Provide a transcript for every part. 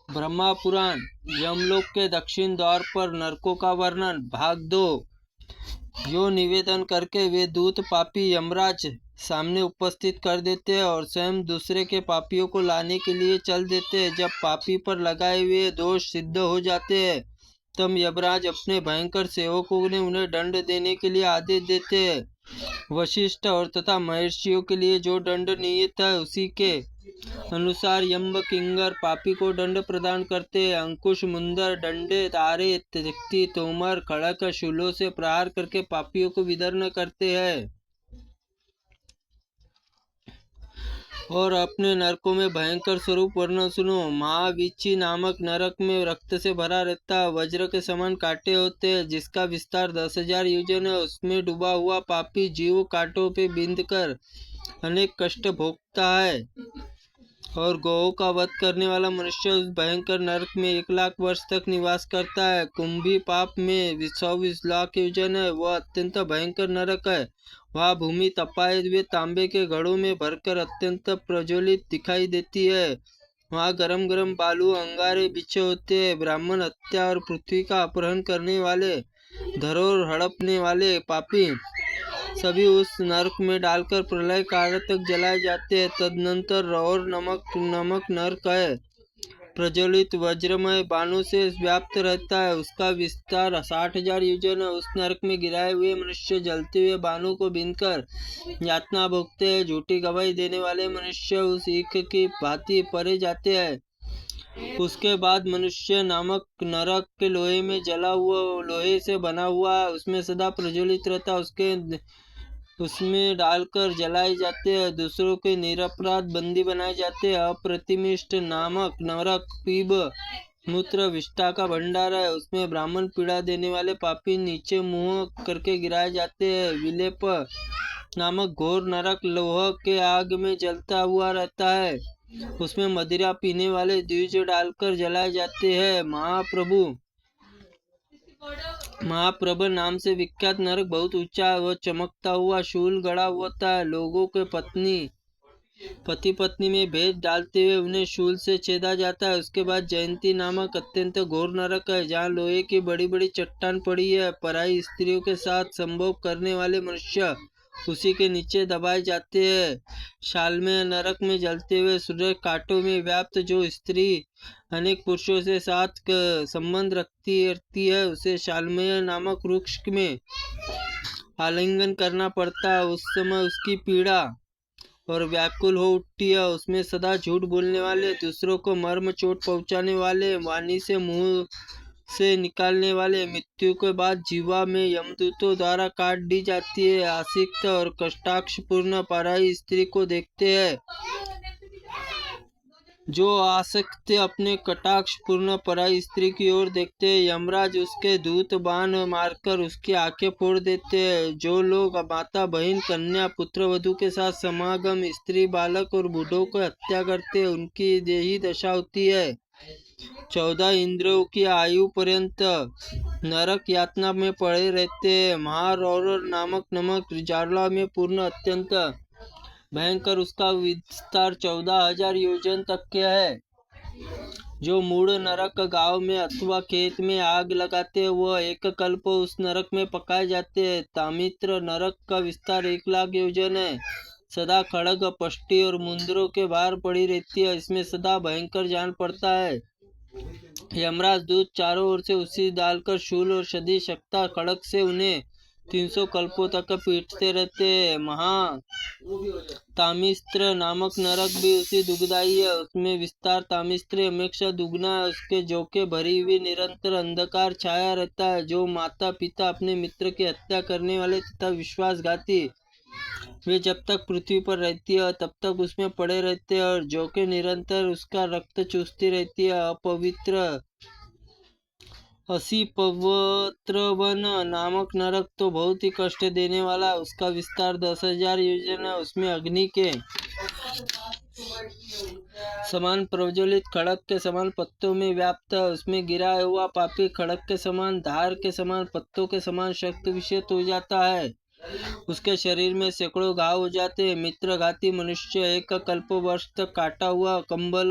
ब्रह्मा पुराण यमलोक के दक्षिण द्वार पर नरकों का वर्णन भाग 2। यो निवेदन करके वे दूत पापी यमराज सामने उपस्थित कर देते हैं और स्वयं दूसरे के पापियों को लाने के लिए चल देते हैं। जब पापी पर लगाए हुए दोष सिद्ध हो जाते हैं तब यमराज अपने भयंकर सेवकों ने उन्हें दंड देने के लिए आदेश देते हैं। वशिष्ठ और तथा महर्षियों के लिए जो दंड नियत है उसी के अनुसार यम किंकर पापी को दंड प्रदान करते हैं। अंकुश, मुंदर, डंडे, तारे, तिख्ती, तोमर, खड़क, शूलों से प्रहार करके पापियों को विदर्न करते हैं और अपने नरकों में भयंकर स्वरूप वर्णन सुनो। महावीची नामक नरक में रक्त से भरा रहता वज्र के समान कांटे होते हैं, जिसका विस्तार 10,000 योजन है। उसमें डूबा हुआ पापी जीव कांटों पे बिंध कर अनेक कष्ट भोगता है और गौओं का वध करने वाला मनुष्य उस भयंकर नरक में 1,00,000 वर्ष तक निवास करता है। कुंभी पाप में 120 लाख योजन है। वह अत्यंत भयंकर नरक है। वहाँ भूमि तपाए हुए तांबे के घड़ों में भरकर अत्यंत प्रज्वलित दिखाई देती है। वहाँ गरम गरम बालू अंगारे बिछे होते हैं। ब्राह्मण हत्या और पृथ्वी का अपहरण करने वाले, धरोहर हड़पने वाले पापी सभी उस नरक में डालकर प्रलय काल तक जलाए जाते हैं। तदनंतर और नमक नरक है, प्रज्वलित वज्रमय बाणों से व्याप्त रहता है। उसका विस्तार 60,000 योजन है। उस नरक में गिराए हुए मनुष्य जलते हुए बाणों को बीनकर यातना भोगते हैं। झूठी गवाही देने वाले मनुष्य उस ईख की भांति परे जाते हैं। उसके बाद मनुष्य नामक नरक के लोहे में जला हुआ, लोहे से बना हुआ, उसमें सदा प्रज्वलित रहता उसमें डालकर जलाए जाते हैं। दूसरों के निरपराध बंदी बनाए जाते हैं। अप्रतिमिष्ट नामक नरक पीब मूत्र विष्ठा का भंडार है। उसमें ब्राह्मण पीड़ा देने वाले पापी नीचे मुंह करके गिराए जाते हैं। विलेप नामक घोर नरक लोह के आग में जलता हुआ रहता है। उसमें मदिरा पीने वाले द्विज डालकर जलाए जाते हैं। महाप्रभ नाम से विख्यात नरक बहुत ऊंचा व चमकता हुआ शूल गड़ा होता है। लोगों के पति पत्नी में भेद डालते हुए उन्हें शूल से छेदा जाता है। उसके बाद जयंती नामक अत्यंत घोर नरक है, जहाँ लोहे की बड़ी बड़ी चट्टान पड़ी है। पराई स्त्रियों के साथ संभोग करने वाले मनुष्य उसी के नीचे दबाए जाते हैं। शालमय नरक में जलते हुए सूर्य कांटों में व्याप्त जो स्त्री अनेक पुरुषों से साथ संबंध रखती है उसे शालमय नामक वृक्ष में आलिंगन करना पड़ता है। उस समय उसकी पीड़ा और व्याकुल हो उठती है। उसमें सदा झूठ बोलने वाले, दूसरों को मर्म चोट पहुंचाने वाले, वाणी से मुंह से निकालने वाले, मृत्यु के बाद जीवा में यमदूतों द्वारा काट दी जाती है। आसक्त और कष्टाक्ष पूर्ण पराई स्त्री को देखते हैं। जो आसक्त अपने कटाक्ष पूर्ण पराई स्त्री की ओर देखते हैं, यमराज उसके दूत बाण मारकर उसकी आंखें फोड़ देते हैं। जो लोग माता, बहन, कन्या, पुत्र वधु के साथ समागम, स्त्री, बालक और बूढ़ों को हत्या करते हैं, उनकी यही दशा होती है। 14 इंद्रियों की आयु पर्यंत नरक यातना में पड़े रहते हैं। महारौर नामक नमक ज्वाला में पूर्ण अत्यंत भयंकर, उसका विस्तार 14,000 योजन तक के है। जो मूढ़ नरक गांव में अथवा खेत में आग लगाते हैं वह एक कल्प उस नरक में पकाए जाते हैं। तामित्र नरक का विस्तार 1,00,000 योजन है। सदा खड़ग, पष्टी और मुंदरों के बाहर पड़ी रहती है। इसमें सदा भयंकर जान पड़ता है। यमराज दूत चारों ओर से उसी डालकर शूल और सदी शक्ता खड़ग से उन्हें 300 कल्पों तक पीटते रहते हैं। महा तामिस्त्र नामक नरक भी उसी दुखदायी है। उसमें विस्तार तामिस्त्र हमेशा दुगना है। उसके जोके भरी हुई निरंतर अंधकार छाया रहता है। जो माता पिता अपने मित्र की हत्या करने वाले तथा विश्वासघाती, वे जब तक पृथ्वी पर रहती है तब तक उसमें पड़े रहते हैं और जो के निरंतर उसका रक्त चूसती रहती है। अपवित्र असी पवित्रवन नामक नरक तो बहुत ही कष्ट देने वाला, उसका विस्तार 10,000 योजन है। उसमें अग्नि के समान प्रज्वलित, खड़क के समान पत्तों में व्याप्त है। उसमें गिरा हुआ पापी खड़क के समान, धार के समान, पत्तों के समान शक्ति विषित हो जाता है। उसके शरीर में सैकड़ों घाव हो जाते हैं। मित्रघाती मनुष्य एक कल्प वर्ष तक काटा हुआ कंबल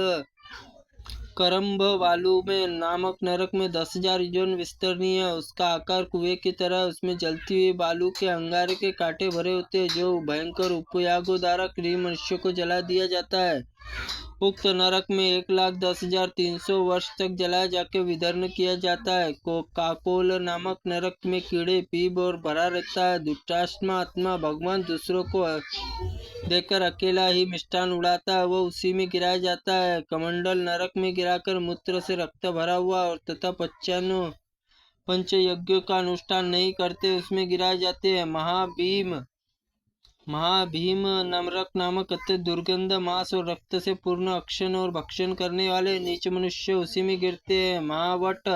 करम्ब वालू में नामक नरक में 10,000 योजन विस्तरणीय है। उसका आकार कुएं की तरह, उसमें जलती हुई बालू के अंगारे के कांटे भरे होते हैं, जो भयंकर उपयागों द्वारा क्रूर मनुष्य को जला दिया जाता है। उक्त नरक में 1,10,300 वर्ष तक जलाया जाकर विदर्न किया जाता है। काकोल नामक नरक में कीड़े पीप और भरा रहता है। दुष्टात्मा आत्मा भगवान दूसरों को देकर अकेला ही मिष्टान उड़ाता है, वो उसी में गिराया जाता है। कमंडल नरक में गिराकर मूत्र से रक्त भरा हुआ और तथा पंचयज्ञों का अनुष्ठान नहीं करते उसमें गिराए जाते हैं। महाभीम नरक नामक अत्यंत दुर्गंध मांस और रक्त से पूर्ण अक्षण और भक्षण करने वाले नीच मनुष्य उसी में गिरते हैं। महावट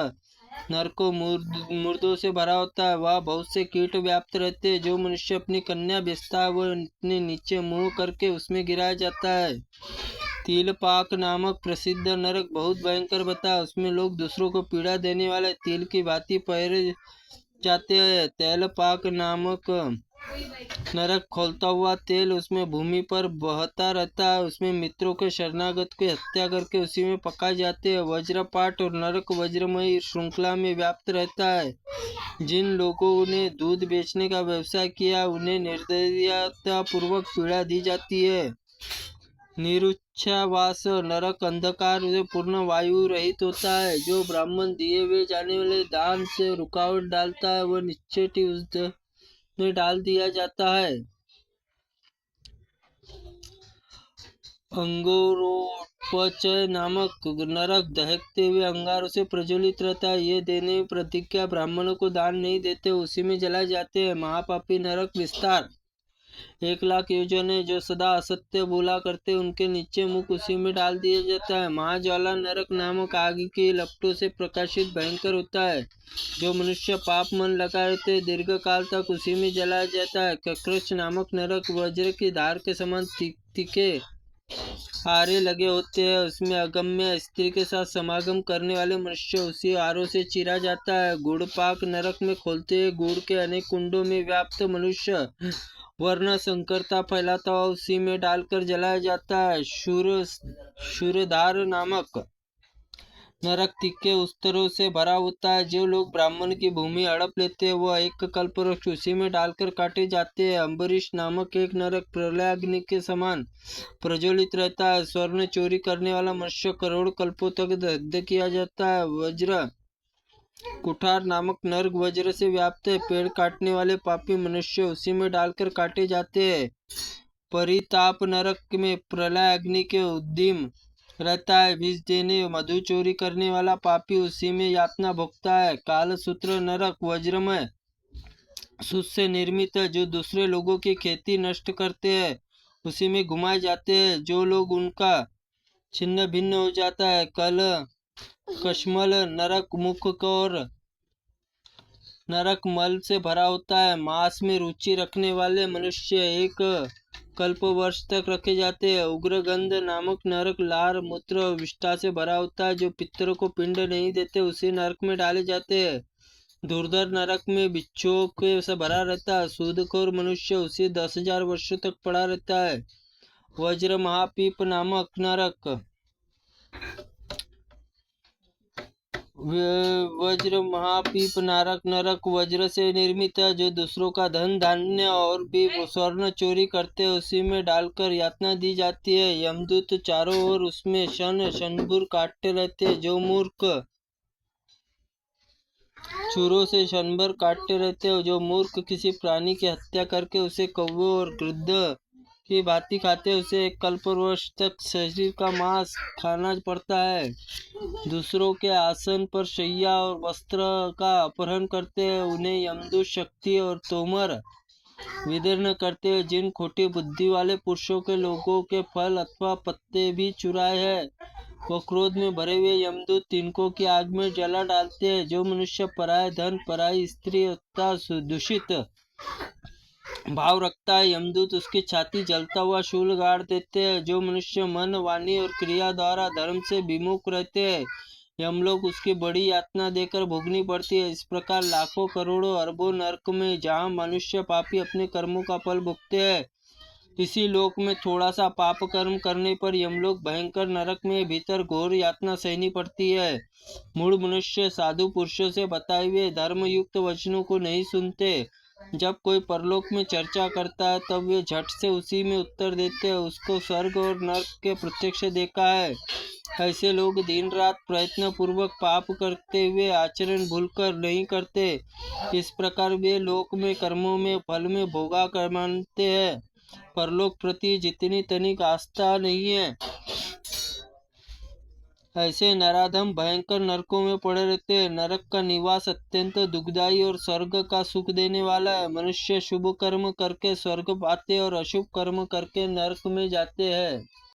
नरको मुर्दों से भरा होता है, वह बहुत से कीट व्याप्त रहते हैं। जो मनुष्य अपनी कन्या बेचता है वह अपने नीचे मुंह करके उसमें गिराया जाता है। तिलपाक नामक प्रसिद्ध नरक बहुत भयंकर बता, उसमें लोग दूसरों को पीड़ा देने वाले तिल की भांति पहरे जाते हैं। तैलपाक नामक नरक खोलता हुआ तेल उसमें भूमि पर बहता रहता है, उसमें मित्रों के शरणागत की हत्या करके उसी में पकाए जाते हैं। वज्रपाट और नरक वज्रमयी श्रृंखला में व्याप्त रहता है। जिन लोगों ने दूध बेचने का व्यवसाय किया उन्हें निर्दयता पूर्वक पीड़ा दी जाती है। निरुच्छावास नरक अंधकार से पूर्ण वायु रहित होता है। जो ब्राह्मण दिए हुए जाने वाले दान से रुकावट डालता है वह निश्चित ही उस में डाल दिया जाता है। अंगारोपचय नामक नरक दहकते हुए अंगारों से प्रज्वलित रहता है। ये देने की प्रतिज्ञा ब्राह्मणों को दान नहीं देते, उसी में जलाए जाते हैं। महापापी नरक विस्तार 1,00,000 योजन है। जो सदा असत्य बोला करते उनके नीचे मुख उसी में डाल दिया जाता है। महाज्वाला नरक नामक आग की लपटों से प्रकाशित भयंकर होता है। जो मनुष्य पाप मन लगा रहते दीर्घ काल तक उसी में जलाया जाता है। कक्रच नामक नरक वज्र की धार के समान तीखे आरे लगे होते हैं, उसमें अगम्य स्त्री के साथ समागम करने वाले मनुष्य उसी आरों से चीरा जाता है। गुड़पाक नरक में खोलते हुए गुड़ के अनेक कुंडों में व्याप्त मनुष्य वर्ण संकरता फैलाता हुआ उसी में डालकर जलाया जाता है। शूरधार नामक नरक तीखे उत्तरों से भरा होता है। जो लोग ब्राह्मण की भूमि हड़प लेते हैं वह एक कल्पवृक्ष उसी में डालकर काटे जाते हैं। अम्बरीश नामक एक नरक प्रलयाग्नि के समान प्रज्वलित रहता है। स्वर्ण चोरी करने वाला मनुष्य करोड़ कल्पों तक दग्ध किया जाता है। वज्र कुठार नामक नरक वज्र से व्याप्त है। पेड़ काटने वाले पापी मनुष्य उसी में डालकर काटे जाते हैं। परिताप नरक में प्रलय अग्नि के उद्यम रहता है। विष देने मधु चोरी करने वाला पापी उसी में यातना भोगता है। कालसूत्र नरक वज्रमय सूत से निर्मित है। जो दूसरे लोगों की खेती नष्ट करते हैं उसी में घुमाए जाते हैं। जो लोग उनका छिन्न भिन्न हो जाता है। कश्मल नरक मुख और नरक मल से भरा होता है। मांस में रुचि रखने वाले मनुष्य एक कल्प वर्ष तक रखे जाते हैं। उग्रगंध नामक नरक लार मूत्र और विष्ठा से भरा होता है। जो पितरों को पिंड नहीं देते उसी नरक में डाले जाते हैं। दुर्धर नरक में बिच्छुओं के से भरा रहता है। सूदखोर मनुष्य उसी 10,000 वर्षों तक पड़ा रहता है। वज्र महापीप नामक नरक वज्र महापीप नरक वज्र से निर्मित है। जो दूसरों का धन धान्य और भी स्वर्ण चोरी करते हैं उसी में डालकर यातना दी जाती है। यमदूत चारों ओर उसमें शनभुर काटते रहते हैं। जो मूर्ख चूरों से क्षणभर काटते रहते हो। जो मूर्ख किसी प्राणी की हत्या करके उसे कौवों और गिद्ध की भांति खाते उसे एक कल्पवर्ष तक शरीर का मांस खाना पड़ता है। दूसरों के आसन पर शैया और वस्त्र का अपहरण करते हैं उन्हें यमदूत शक्ति और तोमर विदीर्ण करते हैं। जिन खोटी बुद्धि वाले पुरुषों के लोगों के फल अथवा पत्ते भी चुराए हैं वो क्रोध में भरे हुए यमदूत तिनकों की आग में जला डालते हैं। जो मनुष्य पराय धन पराई स्त्री तथा दूषित भाव रखता है यमदूत उसकी छाती जलता हुआ शूल गाड़ देते हैं। जो मनुष्य मन वाणी और क्रिया द्वारा धर्म से विमुख रहते हैं यमलोक उसकी बड़ी यातना देकर भोगनी पड़ती है। इस प्रकार लाखों करोड़ों अरबों नरक में जहाँ मनुष्य पापी अपने कर्मों का फल भोगते हैं इसी लोक में थोड़ा सा पाप कर्म करने पर यमलोक भयंकर नरक में भीतर घोर यातना सहनी पड़ती है। मूढ़ मनुष्य साधु पुरुषों से बताए हुए धर्मयुक्त वचनों को नहीं सुनते। जब कोई परलोक में चर्चा करता है तब वे झट से उसी में उत्तर देते हैं, उसको स्वर्ग और नरक के प्रत्यक्ष देखा है। ऐसे लोग दिन रात प्रयत्न पूर्वक पाप करते हुए आचरण भूलकर नहीं करते। इस प्रकार वे लोक में कर्मों में फल में भोगा कर मानते हैं। परलोक प्रति जितनी तनिक आस्था नहीं है, ऐसे नराधम भयंकर नरकों में पड़े रहते हैं। नरक का निवास अत्यंत दुखदायी और स्वर्ग का सुख देने वाला है। मनुष्य शुभ कर्म करके स्वर्ग पाते और अशुभ कर्म करके नरक में जाते हैं।